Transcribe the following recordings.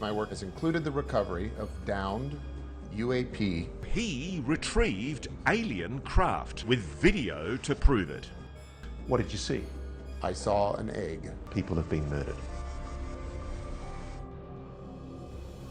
My work has included the recovery of downed UAP. He retrieved alien craft with video to prove it. What did you see? I saw an egg. People have been murdered.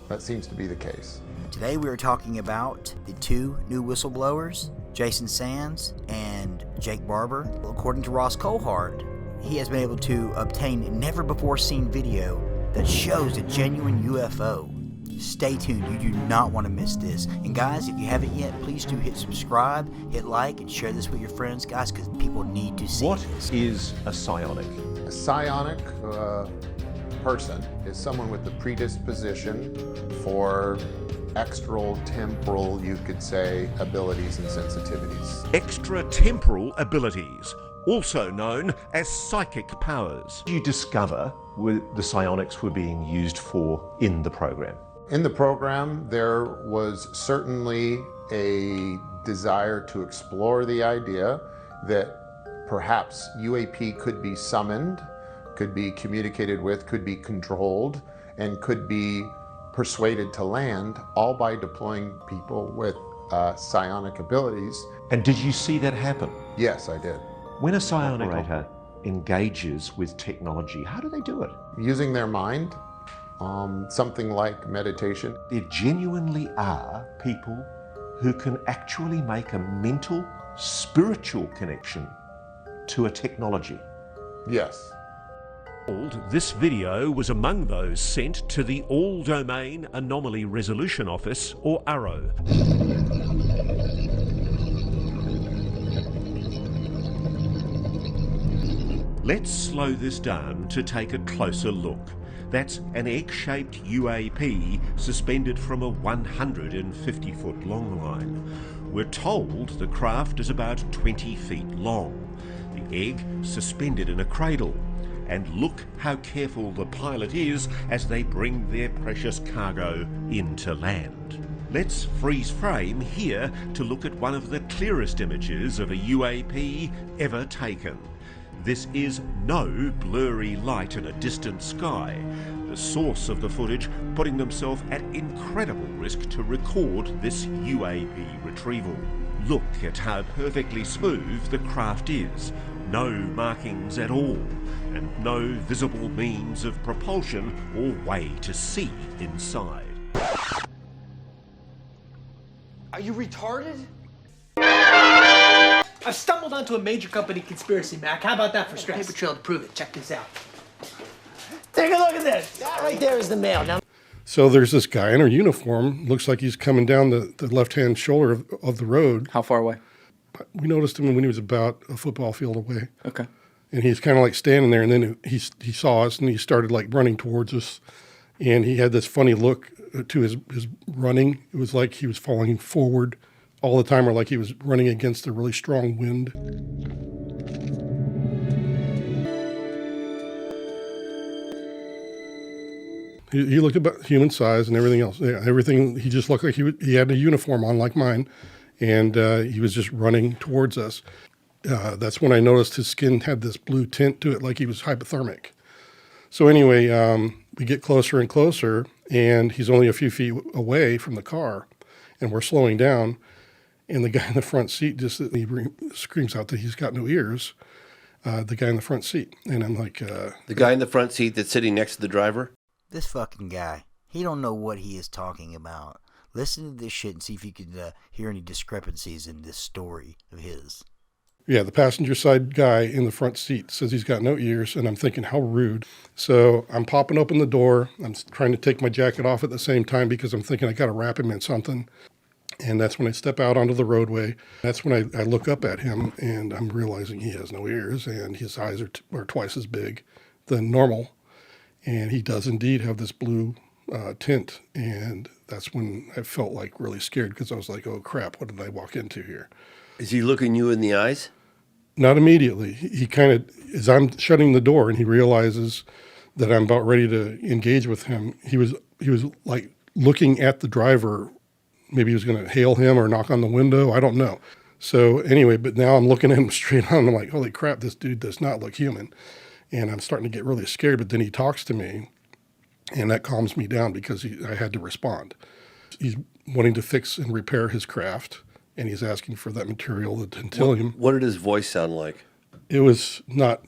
That seems to be the case. Today we are talking about the two new whistleblowers, Jason Sands and Jake Barber. According to Ross Coulthart, he has been able to obtain never-before-seen video that shows a genuine UFO. Stay tuned, you do not want to miss this. And guys, if you haven't yet, please do hit subscribe, hit like, and share this with your friends, guys, because people need to see What this. is a psionic? A psionic person is someone with the predisposition for extratemporal, you could say, abilities and sensitivities. Extratemporal abilities, also known as psychic powers. What did you discover the psionics were being used for in the program? In the program, there was certainly a desire to explore the idea that perhaps UAP could be summoned, could be communicated with, could be controlled, and could be persuaded to land, all by deploying people with psionic abilities. And did you see that happen? Yes, I did. When a psionic operator engages with technology, how do they do it? Using their mind, something like meditation. There genuinely are people who can actually make a mental, spiritual connection to a technology. Yes. This video was among those sent to the All Domain Anomaly Resolution Office, or ARROW. Let's slow this down to take a closer look. That's an egg-shaped UAP suspended from a 150-foot long line. We're told the craft is about 20 feet long. The egg suspended in a cradle. And look how careful the pilot is as they bring their precious cargo into land. Let's freeze frame here to look at one of the clearest images of a UAP ever taken. This is no blurry light in a distant sky. The source of the footage putting themselves at incredible risk to record this UAP retrieval. Look at how perfectly smooth the craft is. No markings at all, and no visible means of propulsion or way to see inside. Are you retarded? I've stumbled onto a major company conspiracy, Mac. How about that for stress? Paper trail to prove it. Check this out. Take a look at this. That right there is the mail. Now. So there's this guy in a uniform. Looks like he's coming down the left-hand shoulder of the road. How far away? We noticed him when he was about a football field away. Okay. And he's kind of like standing there, and then he saw us, and he started like running towards us. And he had this funny look to his running. It was like he was falling forward all the time, or like he was running against a really strong wind. He looked about human size and everything else. Yeah, everything. He just looked like he had a uniform on like mine, and he was just running towards us. That's when I noticed his skin had this blue tint to it, like he was hypothermic. So anyway, we get closer and closer, and he's only a few feet away from the car, and we're slowing down. And the guy in the front seat he screams out that he's got no ears. The guy in the front seat, and I'm like, the guy in the front seat that's sitting next to the driver. This fucking guy, he don't know what he is talking about. Listen to this shit and see if you can hear any discrepancies in this story of his. Yeah, the passenger side guy in the front seat says he's got no ears, and I'm thinking, how rude. So I'm popping open the door. I'm trying to take my jacket off at the same time because I'm thinking I got to wrap him in something. And that's when I step out onto the roadway. That's when I look up at him, and I'm realizing he has no ears, and his eyes are twice as big than normal. And he does indeed have this blue tint. And that's when I felt like really scared, because I was like, oh crap, what did I walk into here? Is he looking you in the eyes? Not immediately. He kind of, as I'm shutting the door and he realizes that I'm about ready to engage with him, he was like looking at the driver. Maybe he was going to hail him or knock on the window. I don't know. So anyway, but now I'm looking at him straight on. I'm like, holy crap, this dude does not look human. And I'm starting to get really scared. But then he talks to me And that calms me down because I had to respond. He's wanting to fix and repair his craft, and he's asking for that material, the tantalum. What did his voice sound like? It was not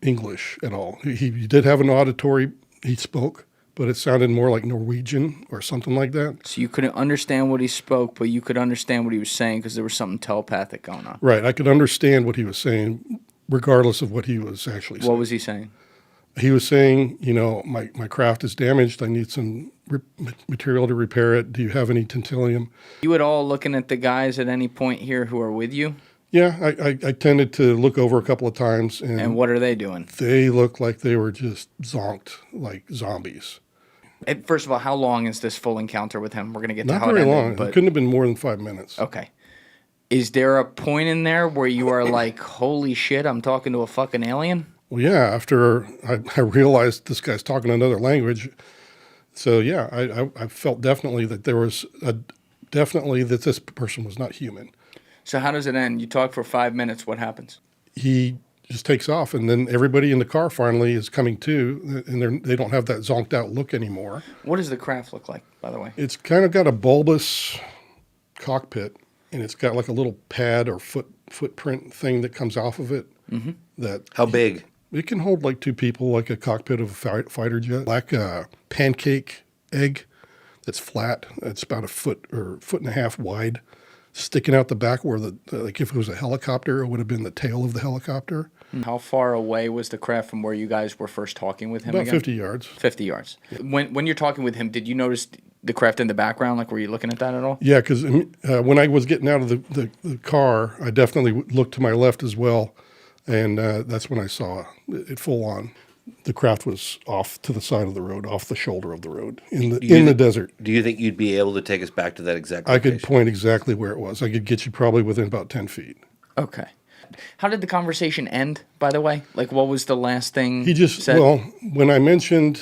English at all. He did have an auditory, he spoke, but it sounded more like Norwegian or something like that. So you couldn't understand what he spoke, but you could understand what he was saying because there was something telepathic going on. Right. I could understand what he was saying, regardless of what he was actually saying. What was he saying? He was saying, my craft is damaged. I need some material to repair it. Do you have any tantalum? You at all looking at the guys at any point here who are with you? Yeah, I tended to look over a couple of times. And what are they doing? They looked like they were just zonked like zombies. First of all, how long is this full encounter with him? We're going to get to Not how it very ended, long. but It couldn't have been more than 5 minutes. okay. Is there a point in there where you are like, holy shit, I'm talking to a fucking alien? Well, yeah, after I realized this guy's talking another language. So, yeah, I felt definitely that there was definitely that this person was not human. So how does it end? You talk for 5 minutes. What happens? He just takes off, and then everybody in the car finally is coming to, and they don't have that zonked out look anymore. What does the craft look like, by the way? It's kind of got a bulbous cockpit, and it's got like a little pad or footprint thing that comes off of it. Mm-hmm. How big? It can hold like two people, like a cockpit of a fighter jet, like a pancake egg that's flat. It's about a foot or foot and a half wide, sticking out the back where like if it was a helicopter, it would have been the tail of the helicopter. How far away was the craft from where you guys were first talking with him About again? 50 yards. 50 yards. When you're talking with him, did you notice the craft in the background? Like, were you looking at that at all? Yeah, because when I was getting out of the car, I definitely looked to my left as well, and that's when I saw it full on. The craft was off to the side of the road, off the shoulder of the road, in the desert. Do you think you'd be able to take us back to that exact I location? could point exactly where it was. I could get you probably within about 10 feet. Okay. How did the conversation end, by the way? Like, what was the last thing He just, said? well, when I mentioned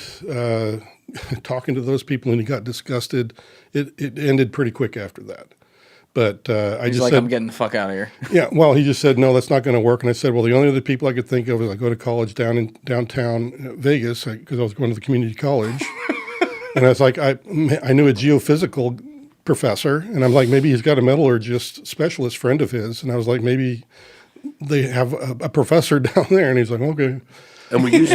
talking to those people and he got disgusted, it ended pretty quick after that. But I He's just like, said, I'm getting the fuck out of here. yeah, well, he just said, no, that's not going to work. And I said, well, the only other people I could think of is I go to college downtown Vegas because I was going to the community college. And I was like, I knew a geophysical professor, and I'm like, maybe he's got a metallurgist specialist friend of his. And I was like, maybe they have a professor down there. And he's like, okay. And were you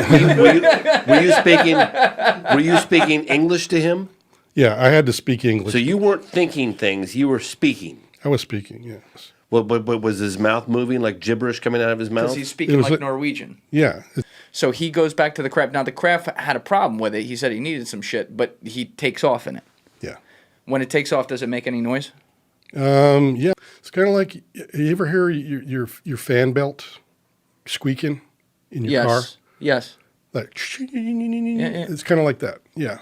speaking English to him? Yeah, I had to speak English. So you weren't thinking things; you were speaking. I was speaking, yes. Well, but was his mouth moving like gibberish coming out of his mouth? Because he's speaking was like like- Norwegian. Yeah. So he goes back to the craft. Now, the craft had a problem with it. He said he needed some shit, but he takes off in it. Yeah. When it takes off, does it make any noise? Yeah. It's kind of like, you ever hear your fan belt squeaking in your car? Yes. Like, yeah. it's kind of like that. Yeah.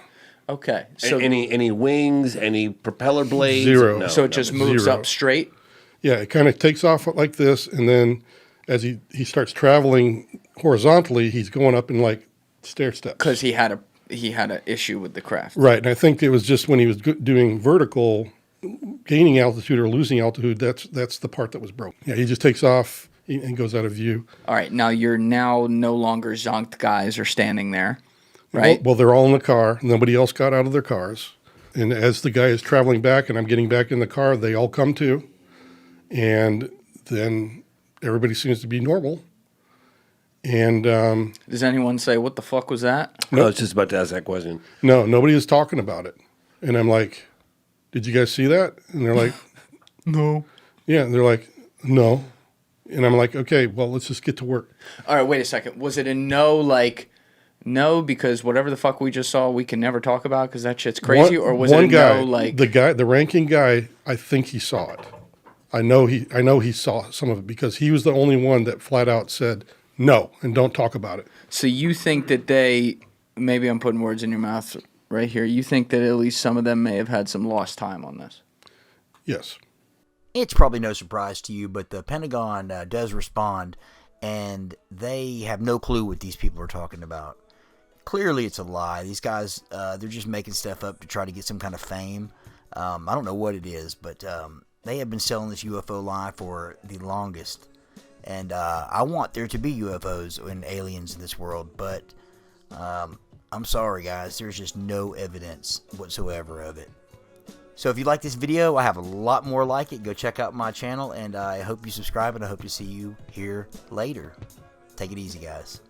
Okay. So Any wings, any propeller blades? Zero. No, so it just moves Zero. up straight? Yeah. It kind of takes off like this. And then as he starts traveling horizontally, he's going up in like stair steps. Because he had an issue with the craft. Right. And I think it was just when he was doing vertical, gaining altitude or losing altitude, that's the part that was broken. Yeah. He just takes off and goes out of view. All right. Now you're no longer zonked guys are standing there, right? Well, they're all in the car. Nobody else got out of their cars. And as the guy is traveling back and I'm getting back in the car, they all come to. And then everybody seems to be normal. And Does anyone say, what the fuck was that? I was just about to ask that question. no, nobody is talking about it. And I'm like, did you guys see that? And they're like, no. Yeah, and they're like, no. And I'm like, okay, well, let's just get to work. All right, wait a second. Was it a no, because whatever the fuck we just saw, we can never talk about because that shit's crazy? Or was it a guy, no, like... the ranking guy, I think he saw it. I know he saw some of it because he was the only one that flat out said no and don't talk about it. So you think that maybe I'm putting words in your mouth right here, you think that at least some of them may have had some lost time on this? Yes. It's probably no surprise to you, but the Pentagon does respond, and they have no clue what these people are talking about. Clearly, it's a lie. These guys, they're just making stuff up to try to get some kind of fame. I don't know what it is, but they have been selling this UFO lie for the longest. And I want there to be UFOs and aliens in this world, but I'm sorry, guys. There's just no evidence whatsoever of it. So if you like this video, I have a lot more like it. Go check out my channel, and I hope you subscribe, and I hope to see you here later. Take it easy, guys.